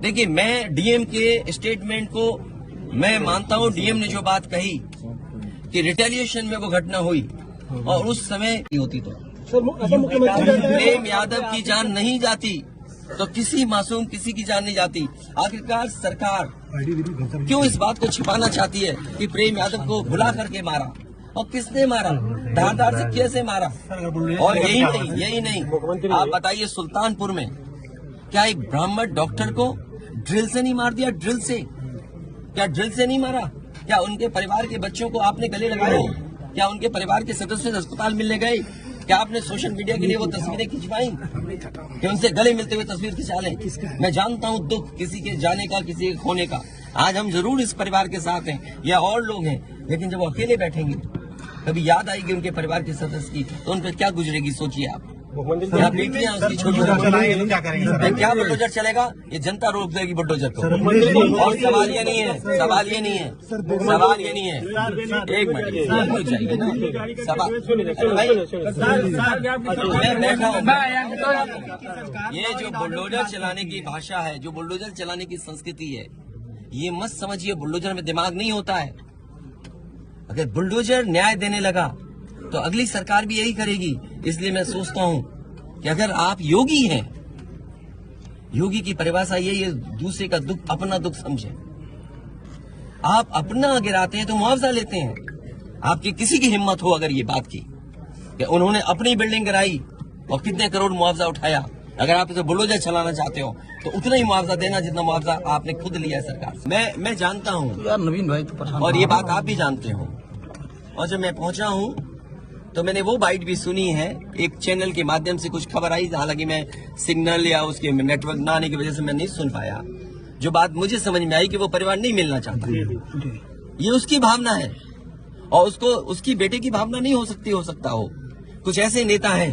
देखिए, मैं डीएम के स्टेटमेंट को मैं मानता हूं। डीएम ने जो बात कही कि रिटेलिएशन में वो घटना हुई और उस समय होती तो प्रेम यादव की जान नहीं जाती, तो किसी मासूम किसी की जान नहीं जाती। आखिरकार सरकार क्यों इस बात को छिपाना चाहती है कि प्रेम यादव को भुला करके मारा, और किसने मारा, धारदार से कैसे मारा। और यही नहीं आप बताइए, सुल्तानपुर में क्या एक ब्राह्मण डॉक्टर को ड्रिल से नहीं मार दिया? ड्रिल से, क्या ड्रिल से नहीं मारा? क्या उनके परिवार के बच्चों को आपने गले लगाए? क्या उनके परिवार के सदस्य अस्पताल मिलने गए? क्या आपने सोशल मीडिया के लिए वो तस्वीरें खिंचवाई कि उनसे गले मिलते हुए तस्वीर खिंचा लें? मैं जानता हूं दुख किसी के जाने का, किसी के खोने का। आज हम जरूर इस परिवार के साथ हैं या और लोग हैं, लेकिन जब वो अकेले बैठेंगे, कभी याद आएगी उनके परिवार के सदस्य की, तो उन पर क्या गुजरेगी सोचिए आप। क्या बेटियां उसकी छोटी क्या बुलडोजर चलेगा? ये जनता रोक देगी बुलडोजर को। और सवाल ये नहीं है, सवाल ये नहीं है। एक मिनट रुक जाइए ना, सवाल मैं बैठा हूँ। ये जो बुलडोजर चलाने की भाषा है, जो बुलडोजर चलाने की संस्कृति है, ये मत समझिए बुलडोजर में दिमाग नहीं होता है। अगर बुलडोजर न्याय देने लगा तो अगली सरकार भी यही करेगी। इसलिए मैं सोचता हूं कि अगर आप योगी हैं, योगी की परिभाषा यही है, दूसरे का दुख अपना दुख समझे। आप अपना गिराते हैं तो मुआवजा लेते हैं। आपकी किसी की हिम्मत हो अगर ये बात की कि उन्होंने अपनी बिल्डिंग गिराई और कितने करोड़ मुआवजा उठाया, अगर आप इसे बुलडोजर चलाना चाहते हो तो उतना ही मुआवजा देना जितना मुआवजा आपने खुद लिया है सरकार से। मैं जानता हूँ यार, नवीन भाई तो और ये बात आप भी जानते हो। और जब मैं पहुंचा हूं तो मैंने वो बाइट भी सुनी है, एक चैनल के माध्यम से कुछ खबर आई, हालांकि मैं सिग्नल या उसके नेटवर्क ना आने की वजह से मैं नहीं सुन पाया। जो बात मुझे समझ में आई कि वो परिवार नहीं मिलना चाहता, ये उसकी भावना है और उसको उसकी बेटे की भावना नहीं हो सकता हो। कुछ ऐसे नेता हैं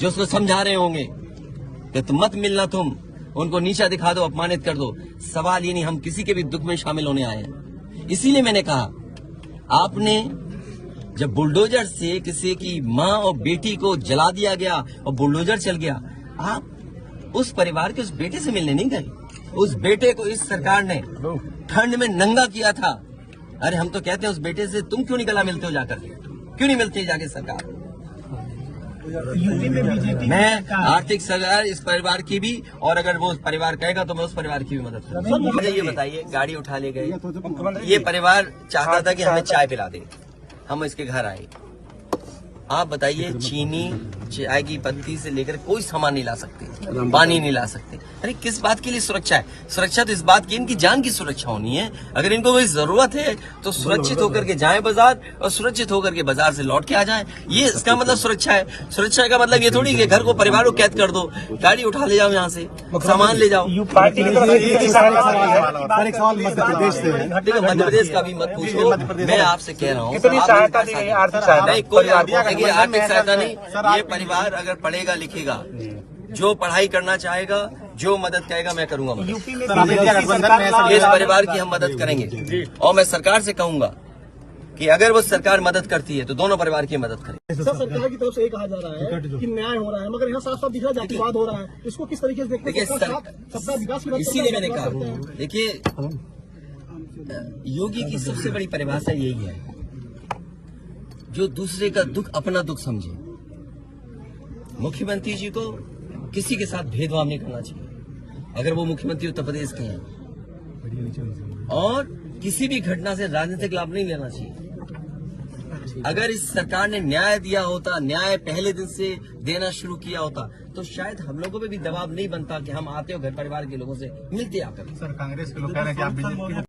जो उसको समझा रहे होंगे कि तुम मत मिलना, तुम उनको नीचा दिखा दो, अपमानित कर दो। सवाल ये नहीं, हम किसी के भी दुख में शामिल होने आए हैं। इसीलिए मैंने कहा, आपने जब बुलडोजर से किसी की माँ और बेटी को जला दिया गया और बुलडोजर चल गया, आप उस परिवार के उस बेटे से मिलने नहीं गए। उस बेटे को इस सरकार ने ठंड में नंगा किया था। अरे हम तो कहते हैं उस बेटे से तुम क्यों नहीं गला मिलते हो जाकर, क्यों नहीं मिलती जाके सरकार? मैं आर्थिक सहायता इस परिवार की भी, और अगर वो परिवार कहेगा तो मैं उस परिवार की भी मदद करूंगा। मुझे ये बताइए, गाड़ी उठा ले गए, ये परिवार चाहता था कि हमें चाय पिला दे, हम इसके घर आए। आप बताइए, चीनी चाय की पत्ती से लेकर कोई सामान नहीं ला सकते, पानी नहीं ला सकते। अरे किस बात के लिए सुरक्षा है? सुरक्षा तो इस बात की इनकी जान की सुरक्षा होनी है। अगर इनको कोई जरूरत है तो सुरक्षित होकर के जाएं बाजार और सुरक्षित होकर के बाजार से लौट के आ जाएं। ये इसका मतलब सुरक्षा है। सुरक्षा का मतलब ये थोड़ी कि घर को, परिवार को कैद कर दो, गाड़ी उठा ले जाओ, यहाँ से सामान ले जाओ। देखो, मध्य प्रदेश का भी मत पूछो, मैं आपसे कह रहा हूँ कोई आर्थिक सहायता नहीं। ये परिवार अगर पढ़ेगा लिखेगा, जो पढ़ाई करना चाहेगा, जो मदद कहेगा, मैं करूंगा मदद। इस परिवार की हम मदद करेंगे और मैं सरकार से कहूंगा कि अगर वो सरकार मदद करती है तो दोनों परिवार की मदद करें। सरकार की तरफ से ये कहा जा रहा है कि न्याय हो रहा है, मगर यहाँ साफ साफ दिख रहा है जातिवाद हो रहा है। इसको किस तरीके से देखते हैं? इसीलिए मैंने कहा, देखिए, योगी की सबसे बड़ी परिभाषा यही है, जो दूसरे का दुख अपना दुख समझे। मुख्यमंत्री जी को किसी के साथ भेदभाव नहीं करना चाहिए अगर वो मुख्यमंत्री उत्तर प्रदेश के हैं, और किसी भी घटना से राजनीतिक लाभ नहीं लेना चाहिए। अगर इस सरकार ने न्याय दिया होता, न्याय पहले दिन से देना शुरू किया होता, तो शायद हम लोगों पे भी दबाव नहीं बनता कि हम आते हो घर परिवार के लोगों से मिलते आकर। सर, कांग्रेस के लोग कह रहे हैं कि आप बीजेपी